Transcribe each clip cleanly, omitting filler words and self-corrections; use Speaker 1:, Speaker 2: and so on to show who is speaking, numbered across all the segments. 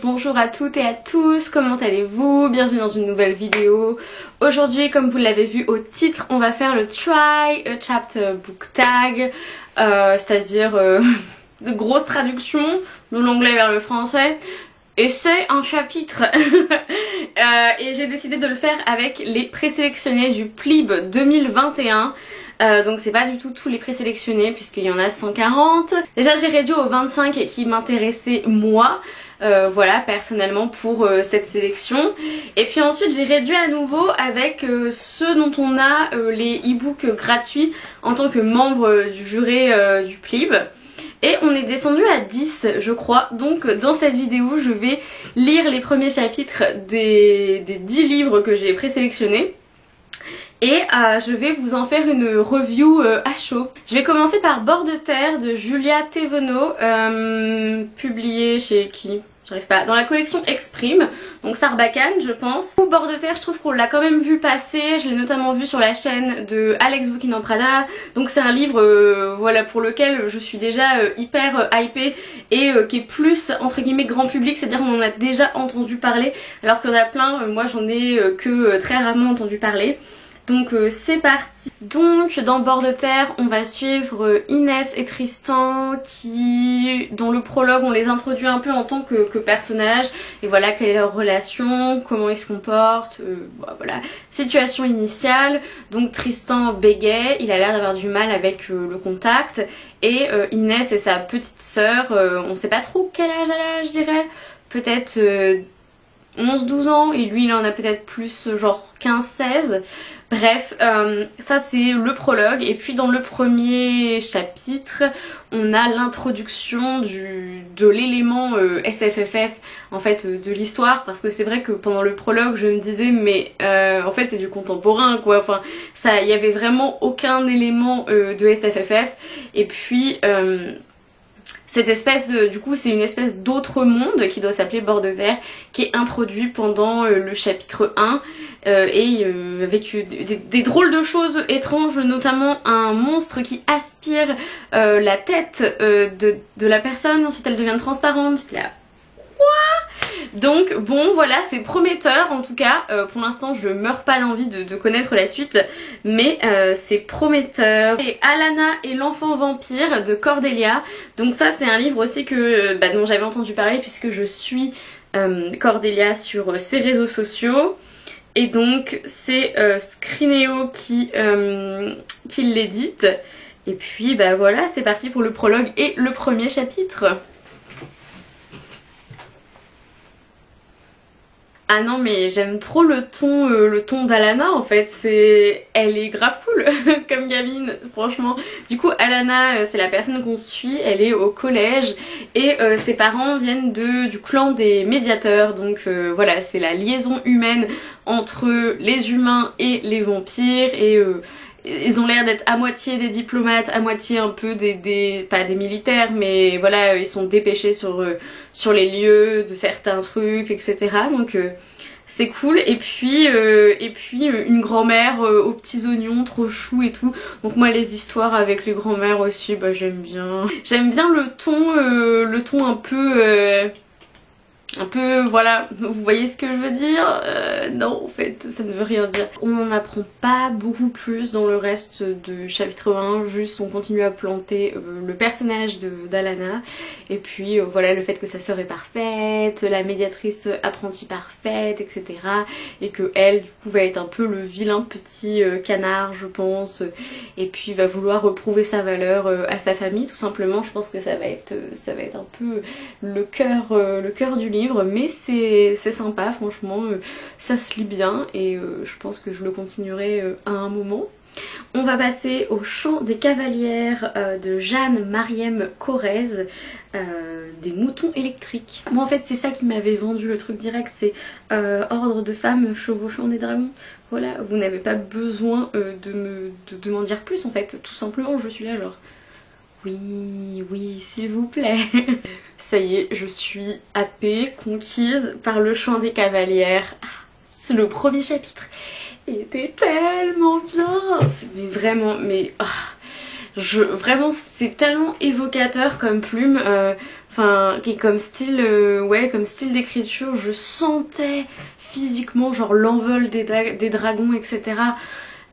Speaker 1: bonjour à toutes et à tous, comment allez-vous? Bienvenue dans une nouvelle vidéo. Aujourd'hui, comme vous l'avez vu au titre, on va faire le Try a Chapter Book Tag, c'est-à-dire de grosses traductions de l'anglais vers le français. Et c'est un chapitre et j'ai décidé de le faire avec les présélectionnés du PLIB 2021. Donc c'est pas du tout tous les présélectionnés puisqu'il y en a 140. Déjà j'ai réduit aux 25 qui m'intéressaient moi, voilà, personnellement pour cette sélection. Et puis ensuite j'ai réduit à nouveau avec ceux dont on a les e-books gratuits en tant que membre du jury du PLIB. Et on est descendu à 10 je crois. Donc dans cette vidéo je vais lire les premiers chapitres des 10 livres que j'ai présélectionnés. Et je vais vous en faire une review à chaud. Je vais commencer par Bord de terre de Julia Thévenot, publié chez qui? J'arrive pas. Dans la collection Exprime, donc Sarbacane je pense. Bord de terre, je trouve qu'on l'a quand même vu passer. Je l'ai notamment vu sur la chaîne de Alex Booking in Prada. Donc c'est un livre voilà, pour lequel je suis déjà hyper hypée et qui est plus entre guillemets grand public. C'est-à-dire qu'on en a déjà entendu parler alors qu'il y en a plein, moi j'en ai que très rarement entendu parler. Donc c'est parti. Donc dans Bord de terre on va suivre Inès et Tristan dont le prologue on les introduit un peu en tant que personnages. Et voilà quelle est leur relation, comment ils se comportent, voilà. Situation initiale, donc Tristan bégaye, il a l'air d'avoir du mal avec le contact. Et Inès et sa petite sœur, on sait pas trop quel âge elle a je dirais, peut-être 11-12 ans et lui il en a peut-être plus genre 15-16. Bref, ça c'est le prologue. Et puis dans le premier chapitre on a l'introduction de l'élément SFFF en fait de l'histoire, parce que c'est vrai que pendant le prologue je me disais mais en fait c'est du contemporain quoi, enfin ça, il y avait vraiment aucun élément de SFFF. Et puis cette espèce du coup c'est une espèce d'autre monde qui doit s'appeler Bord de terre, qui est introduit pendant le chapitre 1 et avec des drôles de choses étranges, notamment un monstre qui aspire la tête de la personne, ensuite elle devient transparente. J'étais là, donc bon voilà, c'est prometteur en tout cas. Pour l'instant je meurs pas d'envie de connaître la suite, mais c'est prometteur. Et Alana et l'enfant vampire de Cordelia, donc ça c'est un livre aussi que dont j'avais entendu parler puisque je suis Cordelia sur ses réseaux sociaux. Et donc c'est Scrineo qui l'édite. Et puis bah voilà, c'est parti pour le prologue et le premier chapitre. Ah non mais j'aime trop le ton d'Alana en fait, elle est grave cool comme gamine franchement. Du coup Alana c'est la personne qu'on suit, elle est au collège et ses parents viennent du clan des médiateurs. Donc voilà, c'est la liaison humaine entre les humains et les vampires. Et ils ont l'air d'être à moitié des diplomates, à moitié un peu pas des militaires, mais voilà, ils sont dépêchés sur les lieux de certains trucs, etc. Donc c'est cool. Et puis une grand-mère aux petits oignons trop chou et tout. Donc moi les histoires avec les grand-mères aussi, bah j'aime bien. J'aime bien le ton un peu voilà, vous voyez ce que je veux dire? Non en fait ça ne veut rien dire. On n'en apprend pas beaucoup plus dans le reste de chapitre 1, juste on continue à planter le personnage d'Alana. Et puis voilà, le fait que sa sœur est parfaite, la médiatrice apprentie parfaite, etc. Et que elle du coup va être un peu le vilain petit canard je pense. Et puis va vouloir prouver sa valeur à sa famille tout simplement. Je pense que ça va être un peu le cœur du livre. Mais c'est sympa franchement, ça se lit bien et je pense que je le continuerai à un moment. On va passer au Chant des cavalières de Jeanne Mariem Corrèze, des moutons électriques. Moi en fait c'est ça qui m'avait vendu le truc direct, c'est ordre de femmes chevauchant des dragons. Voilà, vous n'avez pas besoin de m'en dire plus en fait, tout simplement je suis là alors. Oui, s'il vous plaît. Ça y est, je suis happée, conquise par le Chant des cavalières. C'est le premier chapitre. Il était tellement bien. Mais vraiment, mais Vraiment c'est tellement évocateur comme plume, enfin comme style, ouais, comme style d'écriture. Je sentais physiquement genre l'envol des dragons, etc.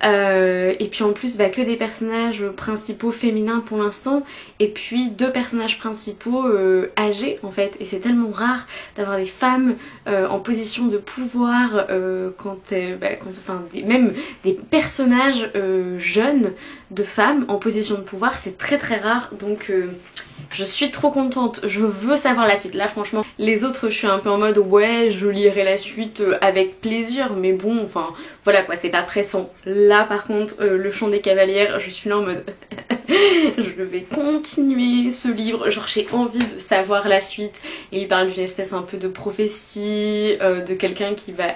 Speaker 1: Et puis en plus que des personnages principaux féminins pour l'instant, et puis deux personnages principaux âgés en fait, et c'est tellement rare d'avoir des femmes en position de pouvoir même des personnages jeunes de femmes en position de pouvoir, c'est très très rare, donc je suis trop contente, je veux savoir la suite. Là franchement, les autres je suis un peu en mode ouais je lirai la suite avec plaisir, mais bon enfin voilà quoi, c'est pas pressant. Là par contre le chant des cavalières, je suis là en mode je vais continuer ce livre, genre j'ai envie de savoir la suite. Et il parle d'une espèce un peu de prophétie, de quelqu'un qui va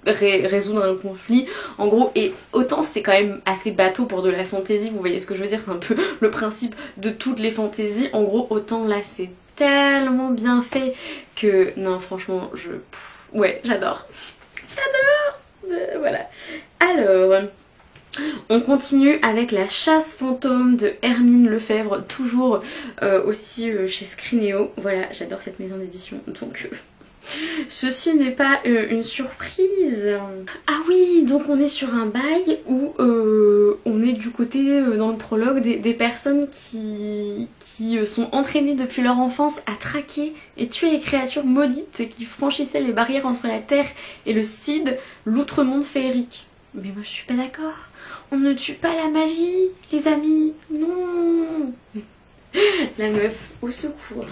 Speaker 1: résoudre un conflit en gros, et autant c'est quand même assez bateau pour de la fantaisie, vous voyez ce que je veux dire, c'est un peu le principe de toutes les fantaisies en gros, autant là c'est tellement bien fait que non franchement ouais j'adore, voilà. Alors on continue avec La Chasse fantôme de Hermine Lefebvre, toujours aussi chez Scrinéo. Voilà, j'adore cette maison d'édition, donc ceci n'est pas une surprise. Ah oui, donc on est sur un bail où on est du côté dans le prologue des personnes qui sont entraînées depuis leur enfance à traquer et tuer les créatures maudites qui franchissaient les barrières entre la terre et le Cid, l'outre-monde féerique. Mais moi je suis pas d'accord. On ne tue pas la magie, les amis. Non. La meuf, au secours.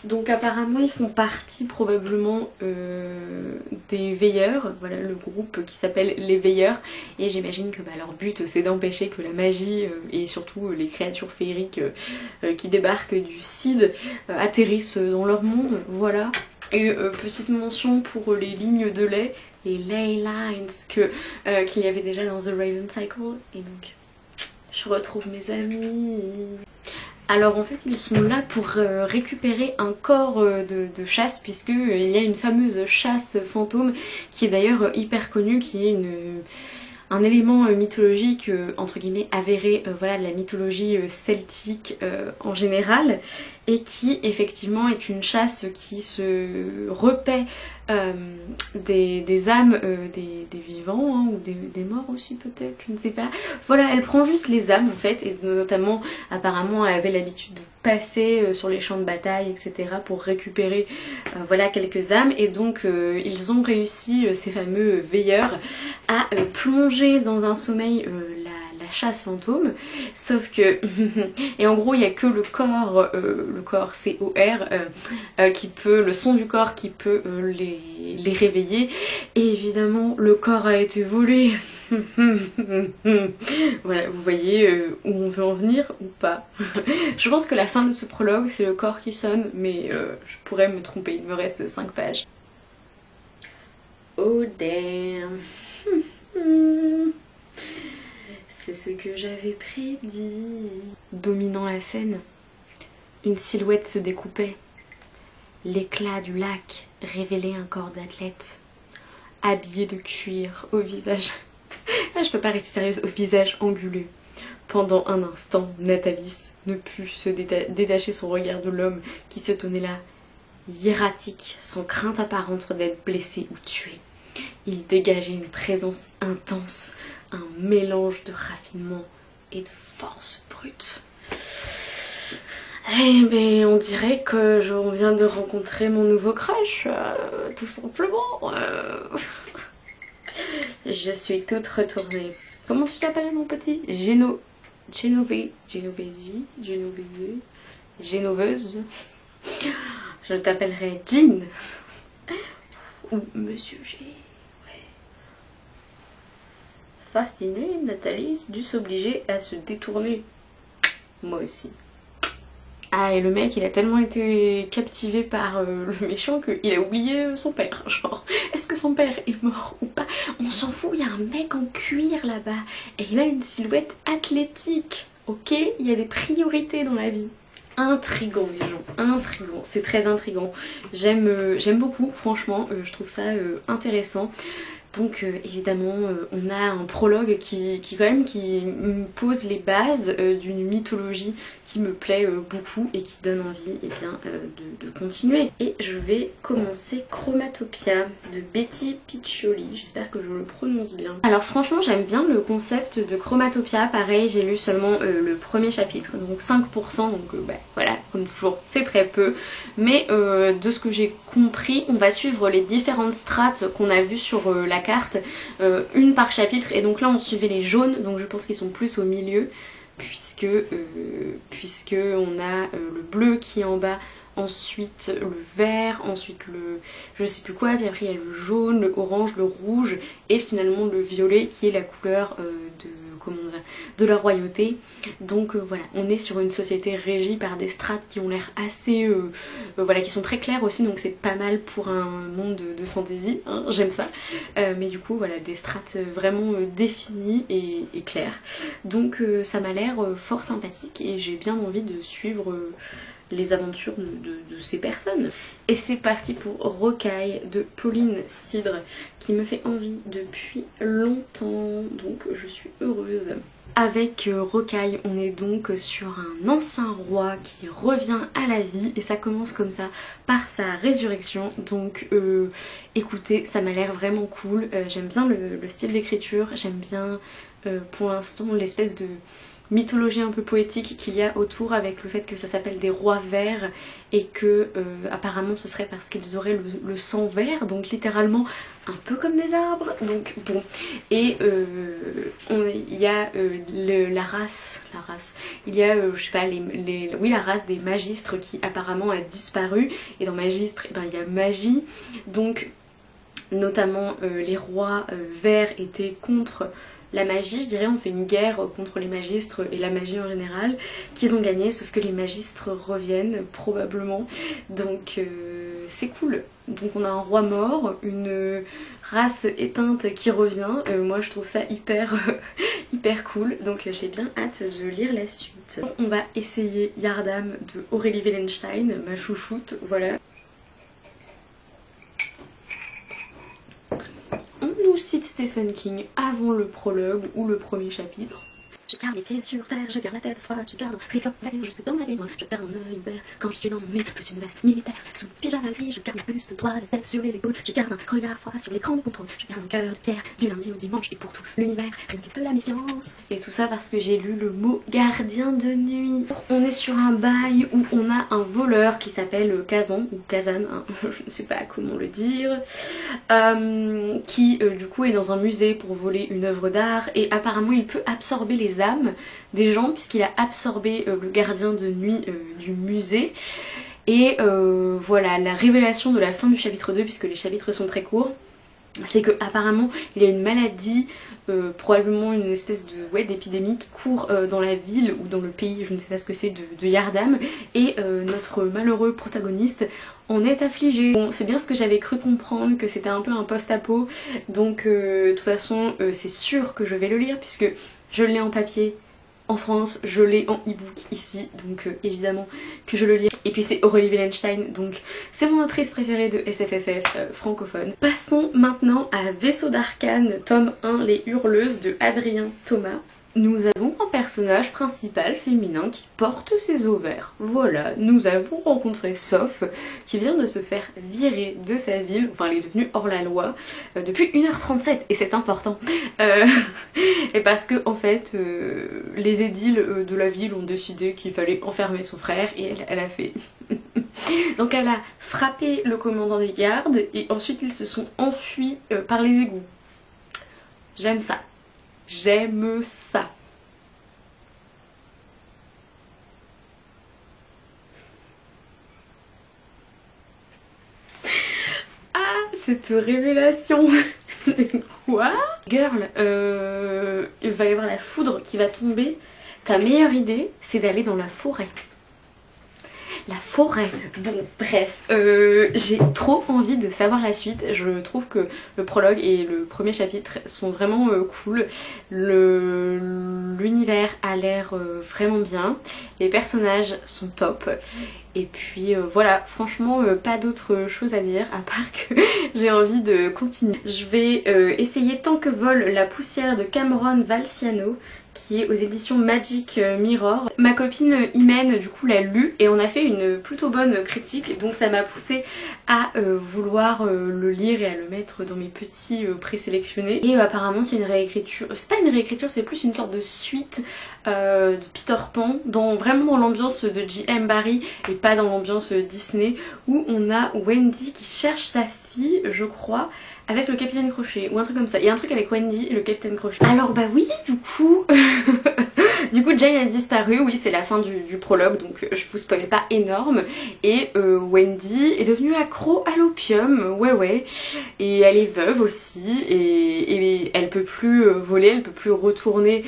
Speaker 1: Donc apparemment ils font partie probablement des veilleurs, voilà le groupe qui s'appelle les veilleurs, et j'imagine que leur but c'est d'empêcher que la magie et surtout les créatures féeriques qui débarquent du Cid atterrissent dans leur monde, voilà. Et petite mention pour les lignes de lait, les ley lines qu'il y avait déjà dans The Raven Cycle, et donc je retrouve mes amis. Alors en fait ils sont là pour récupérer un corps de chasse, puisque il y a une fameuse chasse fantôme qui est d'ailleurs hyper connue, qui est un élément mythologique entre guillemets avéré, voilà, de la mythologie celtique en général, et qui effectivement est une chasse qui se repaît des âmes des vivants, hein, ou des morts aussi peut-être, je ne sais pas. Voilà, elle prend juste les âmes en fait, et notamment apparemment elle avait l'habitude de passer sur les champs de bataille, etc. pour récupérer voilà quelques âmes, et donc ils ont réussi, ces fameux veilleurs, à plonger dans un sommeil la chasse fantôme, sauf que et en gros il n'y a que le corps C-O-R qui peut, le son du corps qui peut les réveiller, et évidemment le corps a été volé. Voilà, vous voyez où on veut en venir ou pas. Je pense que la fin de ce prologue c'est le corps qui sonne, mais je pourrais me tromper, il me reste 5 pages. Oh damn. C'est ce que j'avais prédit. Dominant la scène, une silhouette se découpait. L'éclat du lac révélait un corps d'athlète, habillé de cuir, au visage... Ah, je peux pas rester sérieuse, au visage anguleux. Pendant un instant, Nathalie ne put se détacher son regard de l'homme qui se tenait là, hiératique, sans crainte apparente d'être blessé ou tué. Il dégageait une présence intense, un mélange de raffinement et de force brute. Eh ben, on dirait que on vient de rencontrer mon nouveau crush, tout simplement. Je suis toute retournée. Comment tu t'appelles mon petit? Génoveuse. Je t'appellerai Jean. Ou Monsieur G. Ouais. Fascinée, Nathalie dut s'obliger à se détourner. Moi aussi. Ah, et le mec il a tellement été captivé par le méchant qu'il a oublié son père. Genre, est-ce que son père est mort ou pas? On s'en fout, il y a un mec en cuir là-bas et il a une silhouette athlétique. Ok, il y a des priorités dans la vie. intriguant les gens, intriguant, c'est très intriguant. J'aime beaucoup franchement, je trouve ça intéressant. Donc évidemment on a un prologue qui me pose les bases d'une mythologie qui me plaît beaucoup et qui donne envie de continuer. Et je vais commencer Chromatopia de Betty Piccioli, j'espère que je le prononce bien. Alors franchement j'aime bien le concept de Chromatopia, pareil j'ai lu seulement le premier chapitre, donc 5%, donc voilà, comme toujours c'est très peu. Mais de ce que j'ai compris, on va suivre les différentes strates qu'on a vues sur la carte, une par chapitre, et donc là on suivait les jaunes, donc je pense qu'ils sont plus au milieu, puisque on a le bleu qui est en bas, ensuite le vert, ensuite le je sais plus quoi, puis après il y a le jaune, le orange, le rouge et finalement le violet qui est la couleur de la royauté. Donc voilà, on est sur une société régie par des strates qui ont l'air assez voilà, qui sont très claires aussi, donc c'est pas mal pour un monde de fantasy, hein, j'aime ça. Mais du coup voilà, des strates vraiment définies et claires. Donc ça m'a l'air fort sympathique et j'ai bien envie de suivre les aventures de ces personnes. Et c'est parti pour Rocaille de Pauline Cidre qui me fait envie depuis longtemps, donc je suis heureuse. Avec Rocaille, on est donc sur un ancien roi qui revient à la vie et ça commence comme ça par sa résurrection. Donc écoutez, ça m'a l'air vraiment cool, j'aime bien le style d'écriture, j'aime bien pour l'instant l'espèce de mythologie un peu poétique qu'il y a autour, avec le fait que ça s'appelle des rois verts et que apparemment ce serait parce qu'ils auraient le sang vert, donc littéralement un peu comme des arbres, donc bon. Et il y a la race, il y a je sais pas, oui, la race des magistres qui apparemment a disparu, et dans magistre il y a magie, donc notamment les rois verts étaient contre la magie, je dirais, on fait une guerre contre les magistres et la magie en général, qu'ils ont gagné, sauf que les magistres reviennent probablement, donc c'est cool. Donc on a un roi mort, une race éteinte qui revient, moi je trouve ça hyper cool, donc j'ai bien hâte de lire la suite. On va essayer Yardam de Aurélie Wellenstein, ma chouchoute, voilà. On nous cite Stephen King avant le prologue ou le premier chapitre. Je garde les pieds sur terre, je garde la tête froide, je garde un rideau vert jusque dans la baignoire, je garde un œil vert quand je suis dans mon lit, plus une veste militaire, sous le pyjama gris, je garde le buste droit, la tête sur les épaules, je garde un regard froid sur l'écran de contrôle, je garde un cœur de pierre du lundi au dimanche et pour tout l'univers, rien que de la méfiance. Et tout ça parce que j'ai lu le mot gardien de nuit. On est sur un bail où on a un voleur qui s'appelle Kazan, ou Kazan, hein, je ne sais pas comment le dire, qui du coup est dans un musée pour voler une œuvre d'art, et apparemment il peut absorber les âmes des gens puisqu'il a absorbé le gardien de nuit du musée. Et voilà, la révélation de la fin du chapitre 2, puisque les chapitres sont très courts, c'est que apparemment il y a une maladie, probablement une espèce de d'épidémie qui court dans la ville ou dans le pays, je ne sais pas ce que c'est, de Yardam, et notre malheureux protagoniste en est affligé. Bon, c'est bien ce que j'avais cru comprendre, que c'était un peu un post-apo, donc de toute façon c'est sûr que je vais le lire puisque je l'ai en papier en France, je l'ai en e-book ici, donc évidemment que je le lis. Et puis c'est Aurélie Wellenstein, donc c'est mon autrice préférée de SFFF francophone. Passons maintenant à Vaisseau d'Arcane, tome 1, Les Hurleuses de Adrien Thomas. Nous avons un personnage principal féminin qui porte ses ovaires. Voilà, nous avons rencontré Soph qui vient de se faire virer de sa ville, enfin elle est devenue hors la loi depuis 1h37 et c'est important. Et parce que en fait les édiles de la ville ont décidé qu'il fallait enfermer son frère et elle a fait... Donc elle a frappé le commandant des gardes et ensuite ils se sont enfuis par les égouts. J'aime ça. J'aime ça. Ah, cette révélation. Quoi? Girl, il va y avoir la foudre qui va tomber. Ta meilleure idée, c'est d'aller dans la forêt. la forêt. Bon bref, j'ai trop envie de savoir la suite. Je trouve que le prologue et le premier chapitre sont vraiment cool. L'univers a l'air vraiment bien, les personnages sont top. Et puis voilà, franchement pas d'autre chose à dire à part que j'ai envie de continuer. Je vais essayer Tant que vole la poussière de Cameron Valciano, qui est aux éditions Magic Mirror. Ma copine Imen du coup l'a lu et on a fait une plutôt bonne critique, donc ça m'a poussée à vouloir le lire et à le mettre dans mes petits présélectionnés. Et apparemment c'est une réécriture, c'est pas une réécriture, c'est plus une sorte de suite de Peter Pan, vraiment dans l'ambiance de J.M. Barrie et pas dans l'ambiance Disney, où on a Wendy qui cherche sa fille, je crois, avec le Capitaine Crochet ou un truc comme ça. Il y a un truc avec Wendy et le Capitaine Crochet. Alors bah oui, du coup du coup Jane a disparu, oui c'est la fin du prologue, donc je vous spoil pas énorme. Et Wendy est devenue accro à l'opium, ouais, et elle est veuve aussi, et elle peut plus voler, elle peut plus retourner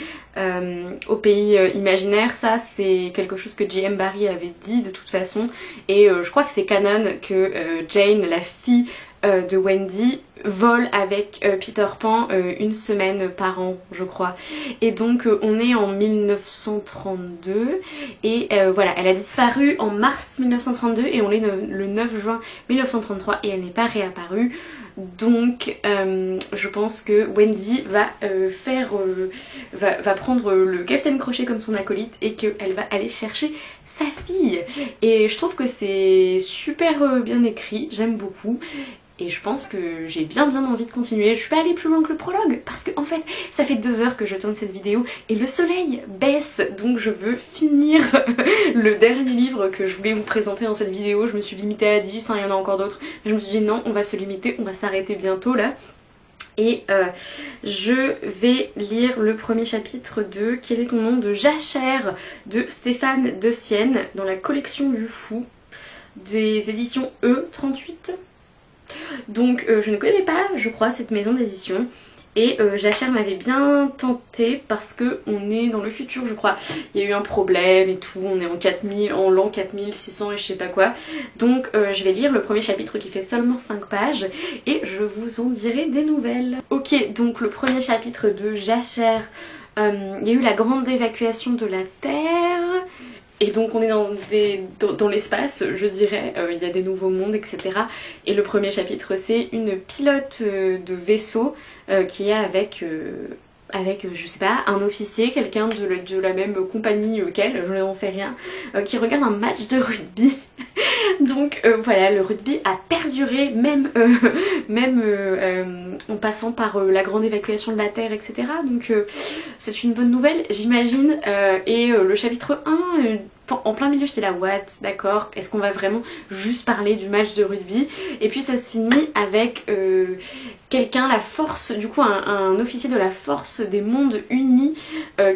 Speaker 1: au pays imaginaire. Ça c'est quelque chose que J.M. Barrie avait dit de toute façon, et je crois que c'est canon que Jane, la fille de Wendy, vole avec Peter Pan une semaine par an je crois. Et donc on est en 1932 et voilà, elle a disparu en mars 1932 et on est le 9 juin 1933 et elle n'est pas réapparue. Donc je pense que Wendy va va prendre le Capitaine Crochet comme son acolyte et qu'elle va aller chercher sa fille. Et je trouve que c'est super bien écrit, j'aime beaucoup. Et je pense que j'ai bien envie de continuer. Je suis pas allée plus loin que le prologue parce que en fait ça fait 2 heures que je tourne cette vidéo et le soleil baisse, donc je veux finir le dernier livre que je voulais vous présenter dans cette vidéo. Je me suis limitée à 10, il y en a encore d'autres, mais je me suis dit non, on va se limiter, on va s'arrêter bientôt là. Et je vais lire le premier chapitre de Quel est ton nom de Jachère de Stéphane De Sienne dans la collection du Fou des éditions E38. Donc je ne connais pas, je crois, cette maison d'édition. Et Jachère m'avait bien tenté parce que on est dans le futur, je crois. Il y a eu un problème et tout, on est en l'an 4600 et je sais pas quoi. Donc je vais lire le premier chapitre qui fait seulement 5 pages et je vous en dirai des nouvelles. Ok, donc le premier chapitre de Jachère, il y a eu la grande évacuation de la Terre. Et donc on est dans l'espace, je dirais, il y a des nouveaux mondes, etc. Et le premier chapitre c'est une pilote de vaisseau qui est avec, je sais pas, un officier, quelqu'un de la même compagnie qu'elle, je n'en sais rien, qui regarde un match de rugby. Donc voilà, le rugby a perduré même en passant par la grande évacuation de la Terre, etc. Donc c'est une bonne nouvelle, j'imagine. Et le chapitre 1, en plein milieu j'étais là, what, d'accord, est-ce qu'on va vraiment juste parler du match de rugby? Et puis ça se finit avec quelqu'un, la force, du coup un officier de la force des mondes unis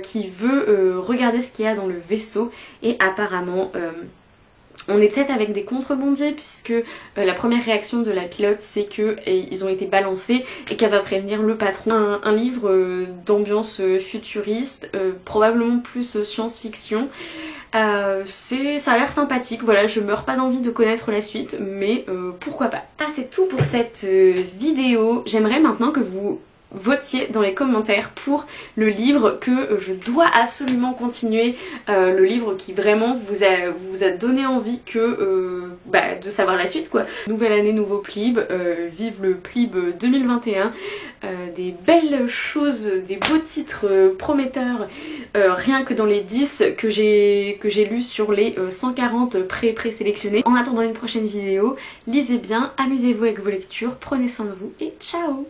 Speaker 1: qui veut regarder ce qu'il y a dans le vaisseau. Et apparemment on est peut-être avec des contrebandiers puisque la première réaction de la pilote c'est qu'ils ont été balancés et qu'elle va prévenir le patron. Un livre d'ambiance futuriste, probablement plus science-fiction. Ça a l'air sympathique, voilà, je meurs pas d'envie de connaître la suite, mais pourquoi pas. Ah, c'est tout pour cette vidéo. J'aimerais maintenant que vous votiez dans les commentaires pour le livre que je dois absolument continuer, le livre qui vraiment vous a donné envie de savoir la suite quoi. Nouvelle année, nouveau plib, vive le plib 2021, des belles choses, des beaux titres prometteurs, rien que dans les 10 que j'ai lus sur les 140 présélectionnés. En attendant une prochaine vidéo, lisez bien, amusez-vous avec vos lectures, prenez soin de vous et ciao.